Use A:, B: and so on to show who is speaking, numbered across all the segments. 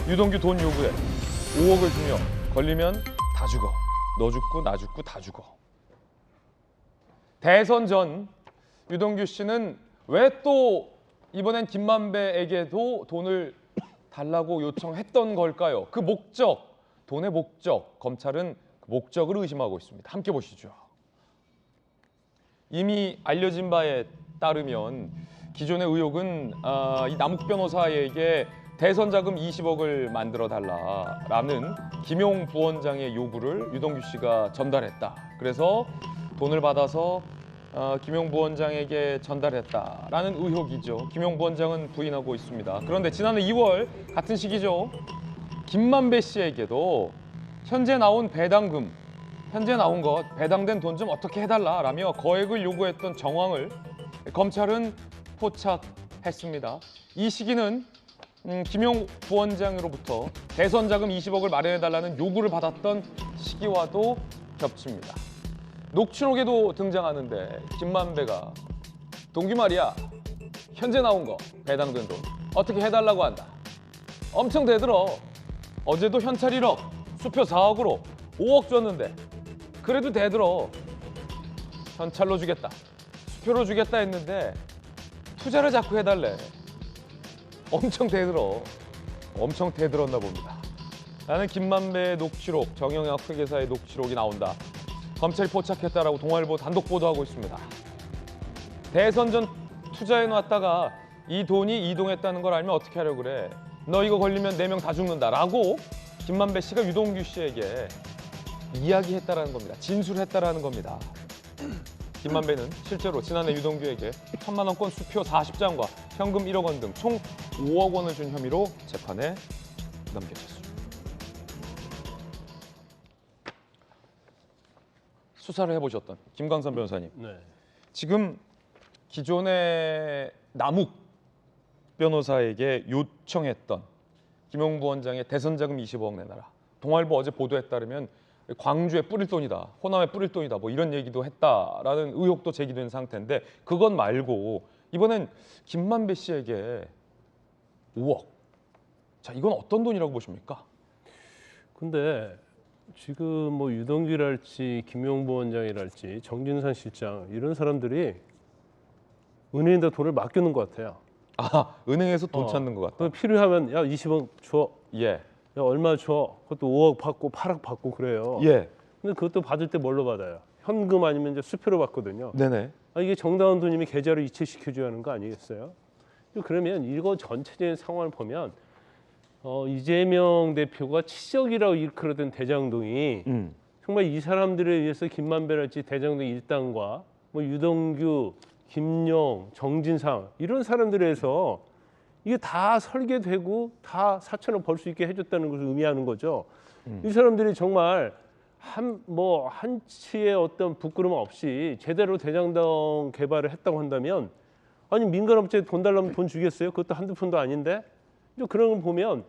A: 유동규 돈 요구해. 5억을 주며 걸리면 다 죽어. 너 죽고 나 죽고 다 죽어. 대선 전 유동규 씨는 왜 또 이번엔 김만배에게도 돈을 달라고 요청했던 걸까요? 그 목적, 돈의 목적, 검찰은 그 목적을 의심하고 있습니다. 함께 보시죠. 이미 알려진 바에 따르면 기존의 의혹은 이 남욱 변호사에게 대선 자금 20억을 만들어 달라라는 김용 부원장의 요구를 유동규 씨가 전달했다. 그래서 돈을 받아서 김용 부원장에게 전달했다라는 의혹이죠. 김용 부원장은 부인하고 있습니다. 그런데 지난해 2월 같은 시기죠. 김만배 씨에게도 현재 나온 배당금, 현재 나온 것, 배당된 돈 좀 어떻게 해달라라며 거액을 요구했던 정황을 검찰은 포착했습니다. 이 시기는 김용 부원장으로부터 대선 자금 20억을 마련해달라는 요구를 받았던 시기와도 겹칩니다. 녹취록에도 등장하는데 김만배가 동규 말이야, 현재 나온 거 배당된 돈 어떻게 해달라고 한다. 엄청 대들어. 어제도 현찰 1억, 수표 4억으로 5억 줬는데 그래도 대들어. 현찰로 주겠다, 수표로 주겠다 했는데 투자를 자꾸 해달래. 엄청 대들어. 엄청 대들었나 봅니다. 나는 김만배의 녹취록, 정영학 회계사의 녹취록이 나온다. 검찰이 포착했다라고 동아일보 단독 보도하고 있습니다. 대선 전 투자해놨다가 이 돈이 이동했다는 걸 알면 어떻게 하려고 그래. 너 이거 걸리면 4명 다 죽는다라고 김만배 씨가 유동규 씨에게 이야기했다라는 겁니다. 진술했다라는 겁니다. 김만배는 실제로 지난해 유동규에게 1,000만 원권 수표 40장과 현금 1억 원 등 총 5억 원을 준 혐의로 재판에 넘겨졌습니다. 수사를 해보셨던 김광선 변호사님.
B: 네.
A: 지금 기존의 남욱 변호사에게 요청했던 김용 부원장의 대선 자금 20억 내놔라. 동아일보 어제 보도에 따르면 광주에 뿌릴 돈이다, 호남에 뿌릴 돈이다, 뭐 이런 얘기도 했다라는 의혹도 제기된 상태인데 그것 말고 이번엔 김만배 씨에게 5억. 자, 이건 어떤 돈이라고 보십니까?
B: 근데 지금 뭐 유동규랄지 김용 부원장이랄지 정진상 실장 이런 사람들이 은행에다 돈을 맡기는 것 같아요.
A: 아, 은행에서 돈 찾는 것 같다.
B: 필요하면 야 20억 줘.
A: 예.
B: 야 얼마 줘. 그것도 5억 받고 8억 받고 그래요.
A: 예.
B: 근데 그것도 받을 때 뭘로 받아요? 현금 아니면 이제 수표로 받거든요.
A: 네네.
B: 이게 정당한 돈이면 계좌로 이체시켜줘야 하는 거 아니겠어요? 그러면 이거 전체적인 상황을 보면 이재명 대표가 치적이라고 일컬었던 대장동이 정말 이 사람들에 의해서 김만배랄지 대장동 일당과 뭐 유동규, 김용, 정진상 이런 사람들에 의해서 이게 다 설계되고 다 4천억 벌 수 있게 해줬다는 것을 의미하는 거죠. 이 사람들이 정말 한치의 어떤 부끄럼 없이 제대로 대장동 개발을 했다고 한다면 아니 민간업체에 돈 달라면 돈 주겠어요? 그것도 한두 푼도 아닌데. 그런 걸 보면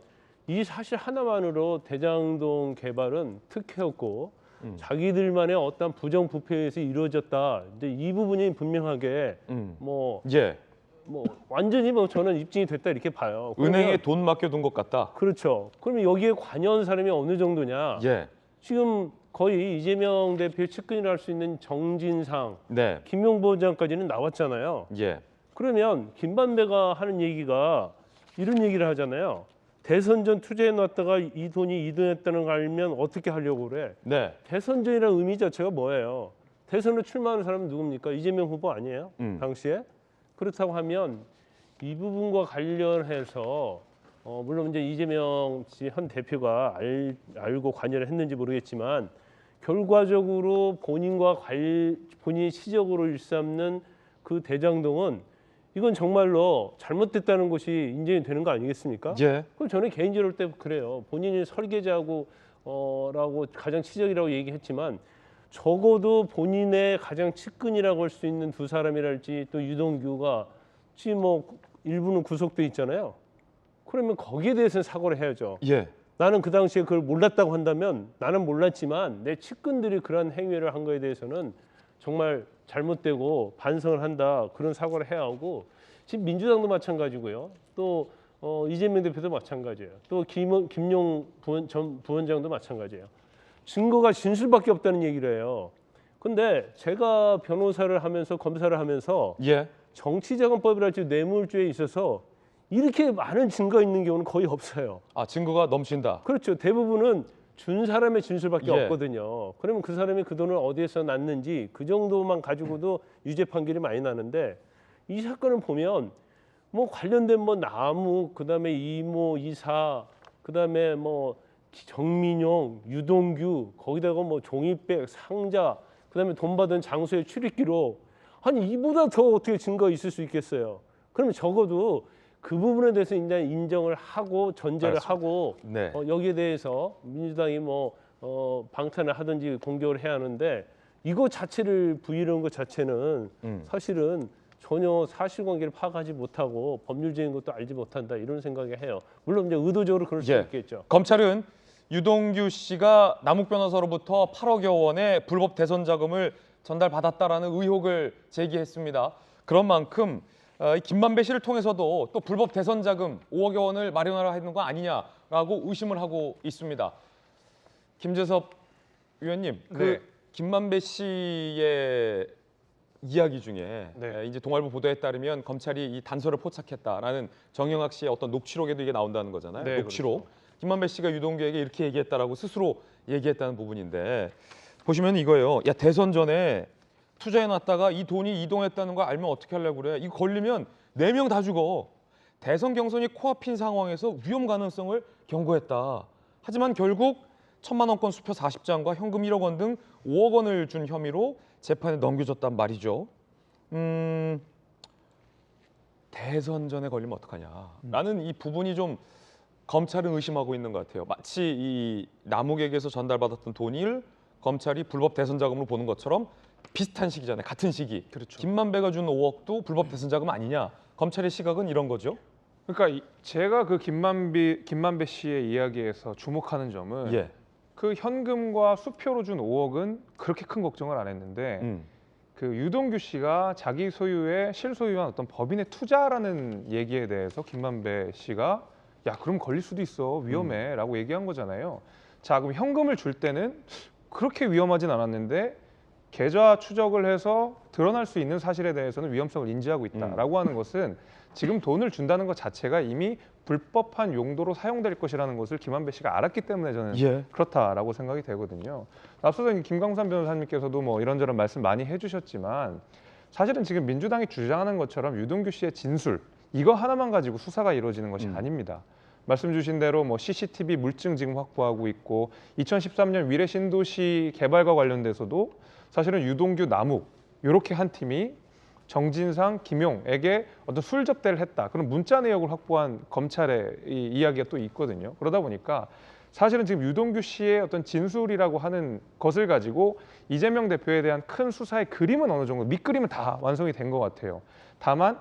B: 이 사실 하나만으로 대장동 개발은 특혜였고 자기들만의 어떤 부정부패에 의해서 이루어졌다. 이제 이 부분이 분명하게 완전히 저는 입증이 됐다 이렇게 봐요.
A: 은행에 돈 맡겨둔 것 같다.
B: 그렇죠. 그러면 여기에 관여한 사람이 어느 정도냐?
A: 예.
B: 지금 거의 이재명 대표의 측근이라 할 수 있는 정진상,
A: 네.
B: 김용 부원장까지는 나왔잖아요.
A: 예.
B: 그러면 김만배가 하는 얘기가 이런 얘기를 하잖아요. 대선 전 투자해 놨다가 이 돈이 이동했다는 걸 알면 어떻게 하려고 그래?
A: 네.
B: 대선 전이라는 의미 자체가 뭐예요? 대선으로 출마하는 사람은 누굽니까? 이재명 후보 아니에요? 당시에? 그렇다고 하면 이 부분과 관련해서 물론 이제 이재명 현 대표가 알고 관여를 했는지 모르겠지만 결과적으로 본인이 시적으로 일삼는 그 대장동은 이건 정말로 잘못됐다는 것이 인정이 되는 거 아니겠습니까?
A: 예.
B: 그럼 저는 개인적으로 때 그래요. 본인이 설계자고 라고 가장 치적이라고 얘기했지만 적어도 본인의 가장 측근이라고 할 수 있는 두 사람이랄지 또 유동규가 지금 일부는 구속돼 있잖아요. 그러면 거기에 대해서는 사과를 해야죠.
A: 예.
B: 나는 그 당시에 그걸 몰랐다고 한다면 나는 몰랐지만 내 측근들이 그런 행위를 한 거에 대해서는 정말 잘못되고 반성을 한다. 그런 사과를 해야 하고 지금 민주당도 마찬가지고요. 또 이재명 대표도 마찬가지예요. 또 김용 전 부원장도 마찬가지예요. 증거가 진술밖에 없다는 얘기를 해요. 근데 제가 변호사를 하면서 검사를 하면서
A: 예.
B: 정치자금법이랄지 뇌물죄에 있어서 이렇게 많은 증거 있는 경우는 거의 없어요.
A: 아, 증거가 넘친다.
B: 그렇죠. 대부분은 준 사람의 진술밖에
A: 예.
B: 없거든요. 그러면 그 사람이 그 돈을 어디에서 났는지 그 정도만 가지고도 유죄 판결이 많이 나는데 이 사건을 보면 뭐 관련된 뭐 나무, 그다음에 이모, 이사, 그다음에 뭐 정민용, 유동규, 거기다가 뭐 종이백, 상자, 그다음에 돈 받은 장소의 출입기록. 아니 이보다 더 어떻게 증거가 있을 수 있겠어요? 그러면 적어도 그 부분에 대해서 이제 인정을 하고 전제를
A: 알겠습니다.
B: 하고
A: 네.
B: 여기에 대해서 민주당이 뭐 방탄을 하든지 공격을 해야 하는데 이거 자체를 부인하는 것 자체는 사실은 전혀 사실관계를 파악하지 못하고 법률적인 것도 알지 못한다 이런 생각이 해요. 물론 이제 의도적으로 그럴 수
A: 예.
B: 있겠죠.
A: 검찰은 유동규 씨가 남욱 변호사로부터 8억여 원의 불법 대선 자금을 전달받았다라는 의혹을 제기했습니다. 그런 만큼 이 김만배 씨를 통해서도 또 불법 대선 자금 5억여 원을 마련하려 했는 거 아니냐라고 의심을 하고 있습니다. 김재섭 위원님,
C: 네.
A: 그 김만배 씨의 이야기 중에
C: 네.
A: 이제 동아일보 보도에 따르면 검찰이 이 단서를 포착했다라는 정영학 씨의 어떤 녹취록에도 이게 나온다는 거잖아요.
C: 네,
A: 녹취록. 김만배 씨가 유동규에게 이렇게 얘기했다라고 스스로 얘기했다는 부분인데 보시면 이거예요. 야, 대선 전에 투자해놨다가 이 돈이 이동했다는 걸 알면 어떻게 하려고 그래? 이거 걸리면 4명 다 죽어. 대선 경선이 코앞인 상황에서 위험 가능성을 경고했다. 하지만 결국 1,000만 원권 수표 40장과 현금 1억 원 등 5억 원을 준 혐의로 재판에 넘겨졌단 말이죠. 대선 전에 걸리면 어떡하냐. 나는 이 부분이 좀 검찰은 의심하고 있는 것 같아요. 마치 이 남욱에게서 전달받았던 돈을 검찰이 불법 대선 자금으로 보는 것처럼 비슷한 시기잖아요. 같은 시기.
C: 그렇죠.
A: 김만배가 준 5억도 불법 대선 자금 아니냐. 검찰의 시각은 이런 거죠.
C: 그러니까 제가 그 김만배 씨의 이야기에서 주목하는 점은
A: 예.
C: 그 현금과 수표로 준 5억은 그렇게 큰 걱정을 안 했는데 그 유동규 씨가 자기 소유의 실소유한 어떤 법인의 투자라는 얘기에 대해서 김만배 씨가 야 그럼 걸릴 수도 있어 위험해라고 얘기한 거잖아요. 자 그럼 현금을 줄 때는 그렇게 위험하진 않았는데 계좌 추적을 해서 드러날 수 있는 사실에 대해서는 위험성을 인지하고 있다라고 하는 것은 지금 돈을 준다는 것 자체가 이미 불법한 용도로 사용될 것이라는 것을 김만배 씨가 알았기 때문에 저는
A: 예.
C: 그렇다라고 생각이 되거든요. 앞서서 김광삼 변호사님께서도 뭐 이런저런 말씀 많이 해주셨지만 사실은 지금 민주당이 주장하는 것처럼 유동규 씨의 진술 이거 하나만 가지고 수사가 이루어지는 것이 아닙니다. 말씀 주신 대로 뭐 CCTV 물증 지금 확보하고 있고 2013년 위례 신도시 개발과 관련돼서도 사실은 유동규 남욱 이렇게 한 팀이 정진상, 김용에게 어떤 술 접대를 했다. 그런 문자 내역을 확보한 검찰의 이 이야기가 또 있거든요. 그러다 보니까 사실은 지금 유동규 씨의 어떤 진술이라고 하는 것을 가지고 이재명 대표에 대한 큰 수사의 그림은 어느 정도 밑그림은 다 완성이 된 것 같아요. 다만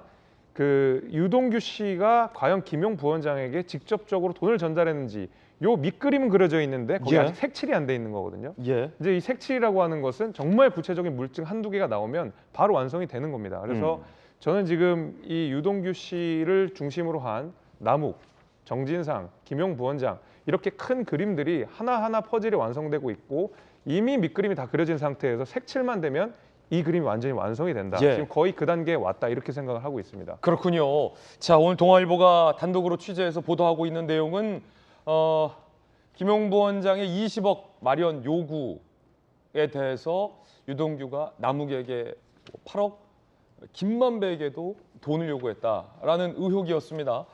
C: 그 유동규 씨가 과연 김용 부원장에게 직접적으로 돈을 전달했는지 요 밑그림은 그려져 있는데 거기
A: 예.
C: 아직 색칠이 안 돼 있는 거거든요.
A: 예.
C: 이제 이 색칠이라고 하는 것은 정말 구체적인 물증 한두 개가 나오면 바로 완성이 되는 겁니다. 그래서 저는 지금 이 유동규 씨를 중심으로 한 남욱, 정진상, 김용 부원장 이렇게 큰 그림들이 하나하나 퍼즐이 완성되고 있고 이미 밑그림이 다 그려진 상태에서 색칠만 되면 이 그림이 완전히 완성이 된다.
A: 예.
C: 지금 거의 그 단계에 왔다 이렇게 생각을 하고 있습니다.
A: 그렇군요. 자, 오늘 동아일보가 단독으로 취재해서 보도하고 있는 내용은 김용 부원장의 20억 마련 요구에 대해서 유동규가 남욱에게 8억, 김만배에게도 돈을 요구했다라는 의혹이었습니다.